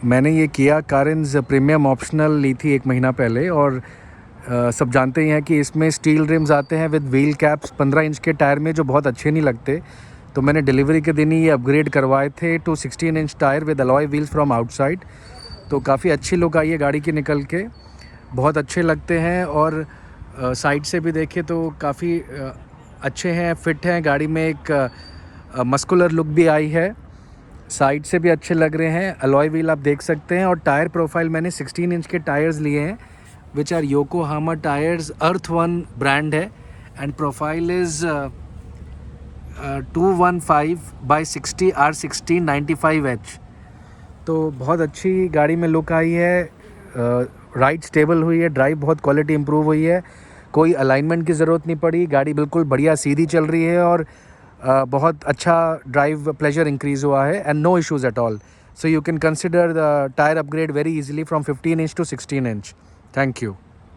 मैंने ये किया कारेंस प्रीमियम ऑप्शनल ली थी 1 महीना पहले और सब जानते ही हैं कि इसमें स्टील रिम्स आते हैं विद व्हील कैप्स 15 इंच के टायर में, जो बहुत अच्छे नहीं लगते। तो मैंने डिलीवरी के दिन ही ये अपग्रेड करवाए थे to 16 inch tyre with alloy wheels from outside. तो काफ़ी अच्छी लुक आई है गाड़ी की निकल के, बहुत अच्छे लगते हैं। और साइड से भी देखें तो काफ़ी अच्छे हैं, फिट हैं। गाड़ी में एक मस्कुलर लुक भी आई है, साइड से भी अच्छे लग रहे हैं। अलॉय व्हील आप देख सकते हैं। और टायर प्रोफाइल मैंने 16 इंच के टायर्स लिए हैं which are Yokohama tyres, earth one brand है। And profile is 215/60 R16 95H। तो बहुत अच्छी गाड़ी में लुक आई है, राइड स्टेबल हुई है, ड्राइव बहुत क्वालिटी इंप्रूव हुई है, कोई अलाइनमेंट की ज़रूरत नहीं पड़ी, गाड़ी बिल्कुल बढ़िया सीधी चल रही है और बहुत अच्छा ड्राइव प्लेजर इंक्रीज़ हुआ है and no issues at all. So you can consider the tyre upgrade very easily from 15 inch to 16 inch. Thank you.